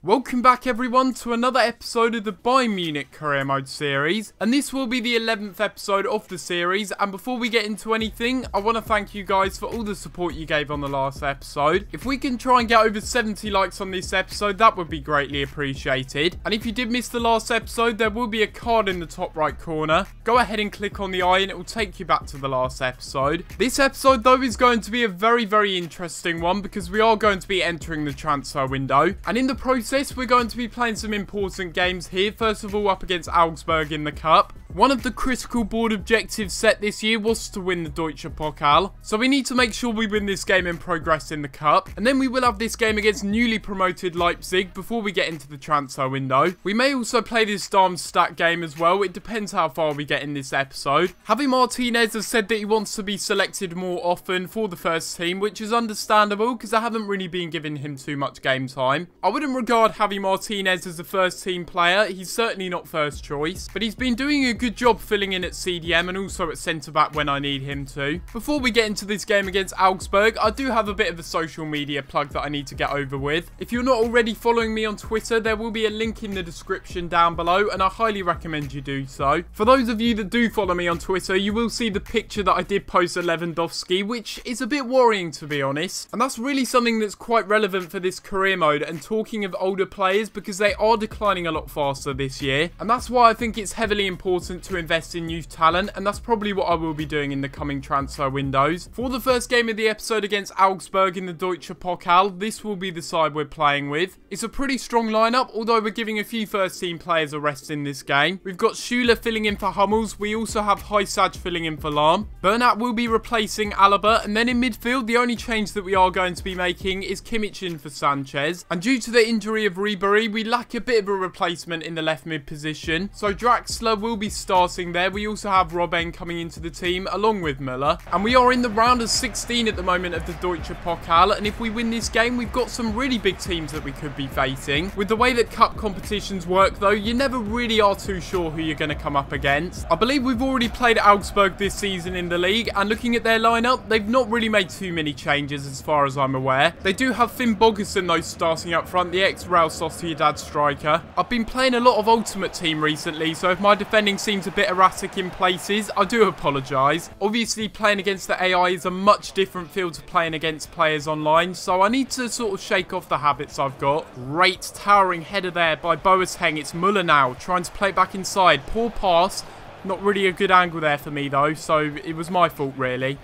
Welcome back everyone to another episode of the Bayern Munich Career Mode series, and this will be the 11th episode of the series. And before we get into anything, I want to thank you guys for all the support you gave on the last episode. If we can try and get over 70 likes on this episode, that would be greatly appreciated. And if you did miss the last episode, there will be a card in the top right corner. Go ahead and click on the eye and it will take you back to the last episode. This episode though is going to be a very interesting one because we are going to be entering the transfer window, and in the process we're going to be playing some important games here. First of all, up against Augsburg in the Cup. One of the critical board objectives set this year was to win the Deutsche Pokal, so we need to make sure we win this game and progress in the Cup. And then we will have this game against newly promoted Leipzig before we get into the transfer window. We may also play this Darmstadt game as well. It depends how far we get in this episode. Javi Martinez has said that he wants to be selected more often for the first team, which is understandable because I haven't really been giving him too much game time. I wouldn't regard Javi Martinez as a first team player. He's certainly not first choice, but he's been doing a good job filling in at CDM and also at centre back when I need him to. Before we get into this game against Augsburg, I do have a bit of a social media plug that I need to get over with. If you're not already following me on Twitter, there will be a link in the description down below, and I highly recommend you do so. For those of you that do follow me on Twitter, you will see the picture that I did post of Lewandowski, which is a bit worrying to be honest. And that's really something that's quite relevant for this career mode and talking of older players, because they are declining a lot faster this year. And that's why I think it's heavily important to invest in youth talent, and that's probably what I will be doing in the coming transfer windows. For the first game of the episode against Augsburg in the Deutsche Pokal, this will be the side we're playing with. It's a pretty strong lineup, although we're giving a few first team players a rest in this game. We've got Schuler filling in for Hummels. We also have Hysaj filling in for Lahm. Bernat will be replacing Alaba, and then in midfield, the only change that we are going to be making is Kimmich in for Sanchez. And due to the injury of Ribery, we lack a bit of a replacement in the left mid position, so Draxler will be starting there. We also have Robben coming into the team along with Müller, and we are in the round of 16 at the moment of the Deutsche Pokal, and if we win this game, we've got some really big teams that we could be facing. With the way that cup competitions work though, you never really are too sure who you're going to come up against. I believe we've already played Augsburg this season in the league, and looking at their lineup, they've not really made too many changes as far as I'm aware. They do have Finn Bogerson though starting up front, the ex-Real Sociedad striker. I've been playing a lot of Ultimate Team recently, so if my defending seems a bit erratic in places, I do apologise. Obviously playing against the AI is a much different feel to playing against players online, so I need to sort of shake off the habits I've got. Great towering header there by Boateng. It's Müller now trying to play it back inside. Poor pass. Not really a good angle there for me though, so it was my fault really.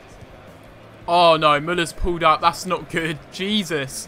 Oh no, Müller's pulled up. That's not good. Jesus.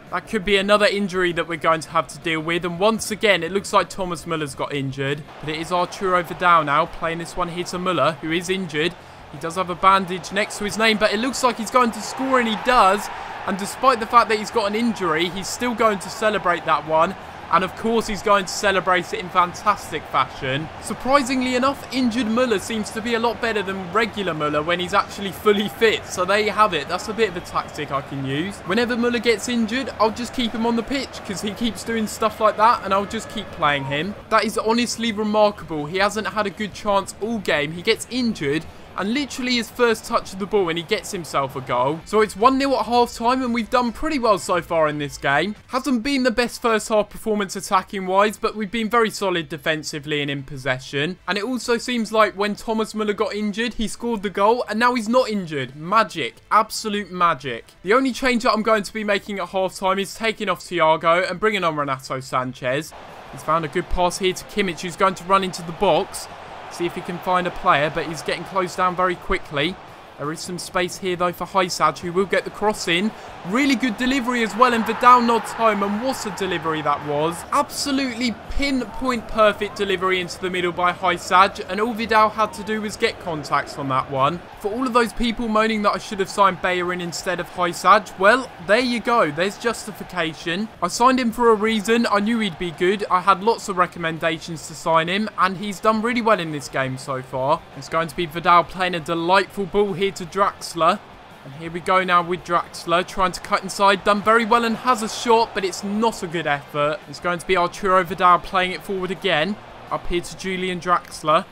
That could be another injury that we're going to have to deal with. And once again, it looks like Thomas Müller's got injured. But it is Arturo Vidal now playing this one here to Müller, who is injured. He does have a bandage next to his name, but it looks like he's going to score, and he does. And despite the fact that he's got an injury, he's still going to celebrate that one. And of course, he's going to celebrate it in fantastic fashion. Surprisingly enough, injured Müller seems to be a lot better than regular Müller when he's actually fully fit. So there you have it. That's a bit of a tactic I can use. Whenever Müller gets injured, I'll just keep him on the pitch because he keeps doing stuff like that, and I'll just keep playing him. That is honestly remarkable. He hasn't had a good chance all game. He gets injured, and literally his first touch of the ball and he gets himself a goal. So it's 1-0 at half time, and we've done pretty well so far in this game. Hasn't been the best first half performance attacking wise, but we've been very solid defensively and in possession. And it also seems like when Thomas Müller got injured, he scored the goal, and now he's not injured. Magic. Absolute magic. The only change that I'm going to be making at half time is taking off Thiago and bringing on Renato Sanchez. He's found a good pass here to Kimmich, who's going to run into the box. See if he can find a player, but he's getting closed down very quickly. There is some space here though for Hysaj, who will get the cross in. Really good delivery as well, and Vidal nods home, and what a delivery that was. Absolutely pinpoint perfect delivery into the middle by Hysaj, and all Vidal had to do was get contacts on that one. For all of those people moaning that I should have signed Bayern instead of Hysaj, well, there you go. There's justification. I signed him for a reason. I knew he'd be good. I had lots of recommendations to sign him, and he's done really well in this game so far. It's going to be Vidal playing a delightful ball here to Draxler. And here we go now with Draxler trying to cut inside. Done very well and has a shot, but it's not a good effort. It's going to be Arturo Vidal playing it forward again. Up here to Julian Draxler.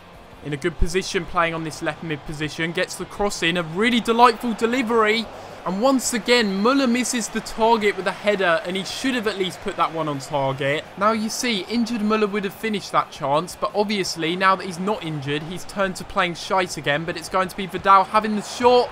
In a good position playing on this left mid position. Gets the cross in. A really delightful delivery. And once again, Muller misses the target with a header, and he should have at least put that one on target. Now you see, injured Muller would have finished that chance, but obviously now that he's not injured, he's turned to playing shite again, but it's going to be Vidal having the shot.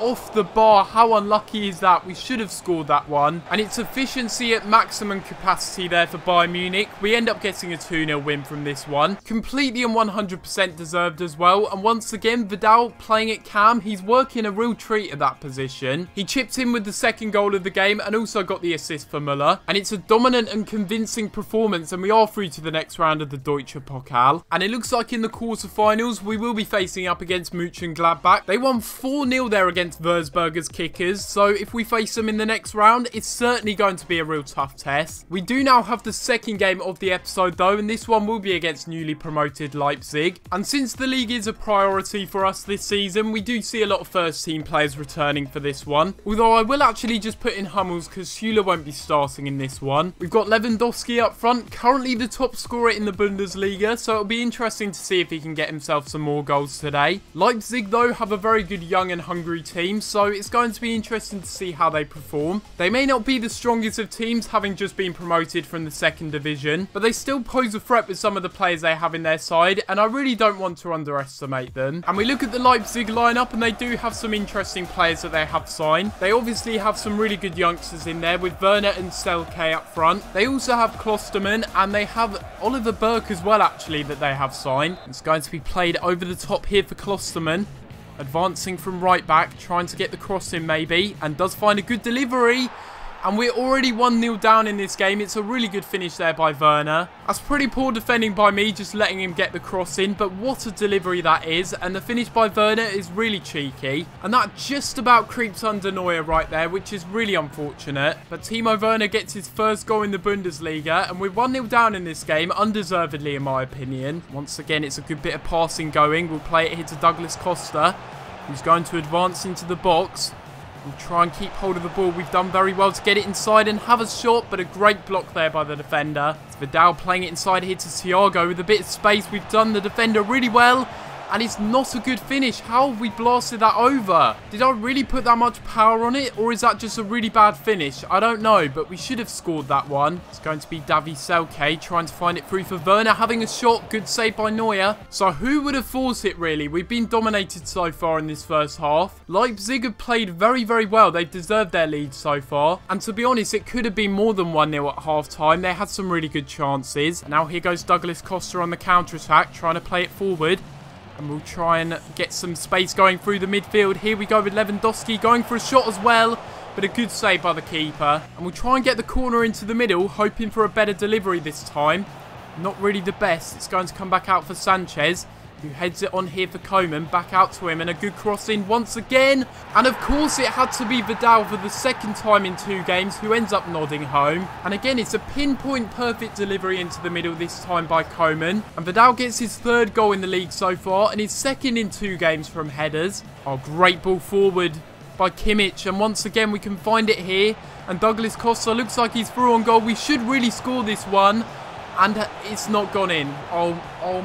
Off the bar. How unlucky is that? We should have scored that one. And it's efficiency at maximum capacity there for Bayern Munich. We end up getting a 2-0 win from this one. Completely and 100% deserved as well. And once again, Vidal playing at cam. He's working a real treat at that position. He chipped in with the second goal of the game and also got the assist for Müller. And it's a dominant and convincing performance. And we are through to the next round of the Deutsche Pokal. And it looks like in the quarterfinals, we will be facing up against Mönchengladbach. They won 4-0 there against Wolfsburg as kickers, so if we face them in the next round, it's certainly going to be a real tough test. We do now have the second game of the episode though, and this one will be against newly promoted Leipzig. And since the league is a priority for us this season, we do see a lot of first team players returning for this one. Although I will actually just put in Hummels because Laszlo won't be starting in this one. We've got Lewandowski up front, currently the top scorer in the Bundesliga, so it'll be interesting to see if he can get himself some more goals today. Leipzig though have a very good young and hungry team, so it's going to be interesting to see how they perform. They may not be the strongest of teams, having just been promoted from the second division, but they still pose a threat with some of the players they have in their side, and I really don't want to underestimate them. And we look at the Leipzig lineup, and they do have some interesting players that they have signed. They obviously have some really good youngsters in there, with Werner and Selke up front. They also have Klosterman, and they have Oliver Burke as well, actually, that they have signed. It's going to be played over the top here for Klosterman. Advancing from right back, trying to get the cross in maybe, and does find a good delivery. And we're already 1-0 down in this game. It's a really good finish there by Werner. That's pretty poor defending by me, just letting him get the cross in. But what a delivery that is. And the finish by Werner is really cheeky. And that just about creeps under Neuer right there, which is really unfortunate. But Timo Werner gets his first goal in the Bundesliga. And we're 1-0 down in this game, undeservedly in my opinion. Once again, it's a good bit of passing going. We'll play it here to Douglas Costa, who's going to advance into the box. We'll try and keep hold of the ball. We've done very well to get it inside and have a shot, but a great block there by the defender. It's Vidal playing it inside here to Thiago with a bit of space. We've done the defender really well, and it's not a good finish. How have we blasted that over? Did I really put that much power on it, or is that just a really bad finish? I don't know, but we should have scored that one. It's going to be Davy Selke trying to find it through for Werner, having a shot. Good save by Neuer. So who would have forced it, really? We've been dominated so far in this first half. Leipzig have played very, very well. They've deserved their lead so far. And to be honest, it could have been more than 1-0 at half-time. They had some really good chances. And now here goes Douglas Costa on the counter-attack, trying to play it forward. And we'll try and get some space going through the midfield. Here we go with Lewandowski going for a shot as well. But a good save by the keeper. And we'll try and get the corner into the middle, hoping for a better delivery this time. Not really the best. It's going to come back out for Sanchez, who heads it on here for Coman. Back out to him, and a good cross in once again. And of course it had to be Vidal for the second time in 2 games, who ends up nodding home. And again, it's a pinpoint perfect delivery into the middle this time by Coman. And Vidal gets his 3rd goal in the league so far, and his 2nd in 2 games from headers. Oh, great ball forward by Kimmich, and once again we can find it here. And Douglas Costa looks like he's through on goal. We should really score this one. And it's not gone in. Oh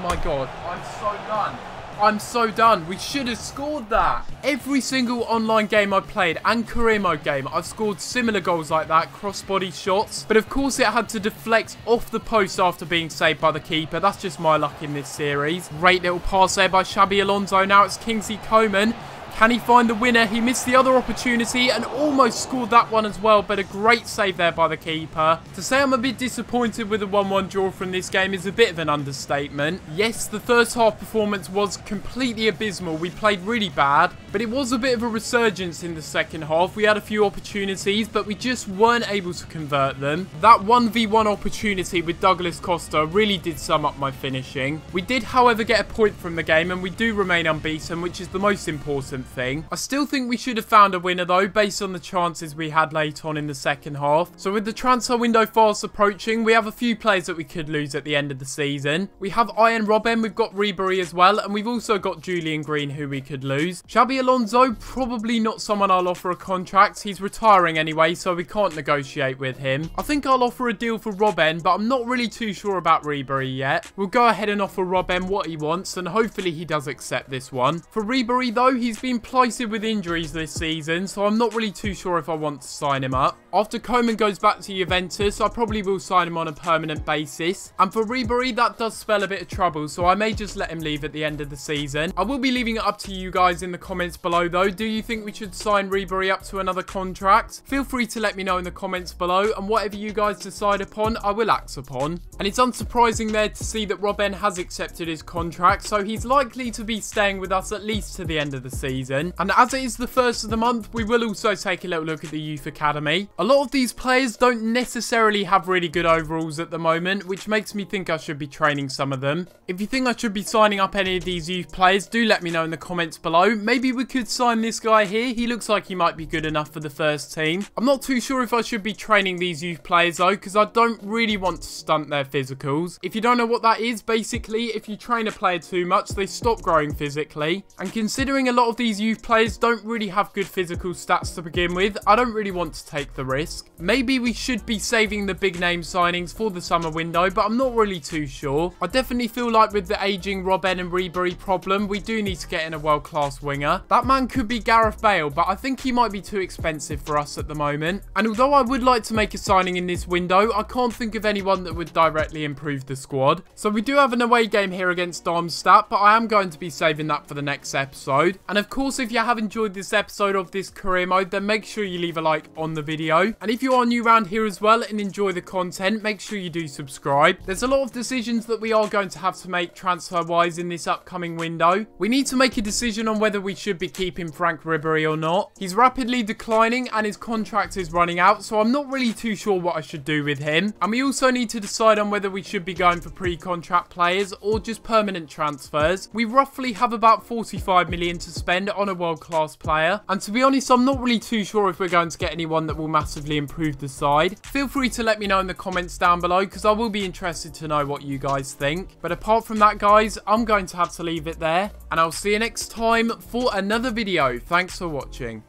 my God. I'm so done. I'm so done. We should have scored that. Every single online game I've played and career mode game, I've scored similar goals like that, cross-body shots. But of course it had to deflect off the post after being saved by the keeper. That's just my luck in this series. Great little pass there by Xabi Alonso. Now it's Kingsley Coman. Can he find the winner? He missed the other opportunity and almost scored that one as well, but a great save there by the keeper. To say I'm a bit disappointed with a 1-1 draw from this game is a bit of an understatement. Yes, the first half performance was completely abysmal. We played really bad, but it was a bit of a resurgence in the second half. We had a few opportunities, but we just weren't able to convert them. That 1v1 opportunity with Douglas Costa really did sum up my finishing. We did, however, get a point from the game, and we do remain unbeaten, which is the most important important thing. I still think we should have found a winner though, based on the chances we had late on in the second half. So with the transfer window fast approaching, we have a few players that we could lose at the end of the season. We have Ian Robben, we've got Ribery as well, and we've also got Julian Green who we could lose. Xabi Alonso, probably not someone I'll offer a contract. He's retiring anyway, so we can't negotiate with him. I think I'll offer a deal for Robben, but I'm not really too sure about Ribery yet. We'll go ahead and offer Robben what he wants, and hopefully he does accept this one. For Ribery though, he's been plagued with injuries this season, so I'm not really too sure if I want to sign him up. After Koeman goes back to Juventus, I probably will sign him on a permanent basis. And for Ribery, that does spell a bit of trouble, so I may just let him leave at the end of the season. I will be leaving it up to you guys in the comments below though. Do you think we should sign Ribery up to another contract? Feel free to let me know in the comments below, and whatever you guys decide upon, I will act upon. And it's unsurprising there to see that Robben has accepted his contract, so he's likely to be staying with us at least to the end of the season. And as it is the first of the month, we will also take a little look at the youth academy. A lot of these players don't necessarily have really good overalls at the moment, which makes me think I should be training some of them. If you think I should be signing up any of these youth players, do let me know in the comments below. Maybe we could sign this guy here. He looks like he might be good enough for the first team. I'm not too sure if I should be training these youth players though, because I don't really want to stunt their physicals. If you don't know what that is, basically if you train a player too much, they stop growing physically. And considering a lot of these youth players don't really have good physical stats to begin with, I don't really want to take the risk. Maybe we should be saving the big name signings for the summer window, but I'm not really too sure. I definitely feel like with the aging Robben and Ribery problem, we do need to get in a world-class winger. That man could be Gareth Bale, but I think he might be too expensive for us at the moment. And although I would like to make a signing in this window, I can't think of anyone that would directly improve the squad. So we do have an away game here against Darmstadt, but I am going to be saving that for the next episode. And of course, if you have enjoyed this episode of this career mode, then make sure you leave a like on the video. And if you are new around here as well and enjoy the content, make sure you do subscribe. There's a lot of decisions that we are going to have to make transfer-wise in this upcoming window. We need to make a decision on whether we should be keeping Frank Ribery or not. He's rapidly declining and his contract is running out, so I'm not really too sure what I should do with him. And we also need to decide on whether we should be going for pre-contract players or just permanent transfers. We roughly have about 45 million to spend on a world-class player, and to be honest, I'm not really too sure if we're going to get anyone that will massively improve the side. Feel free to let me know in the comments down below, because I will be interested to know what you guys think. But apart from that guys, I'm going to have to leave it there, and I'll see you next time for another video. Thanks for watching.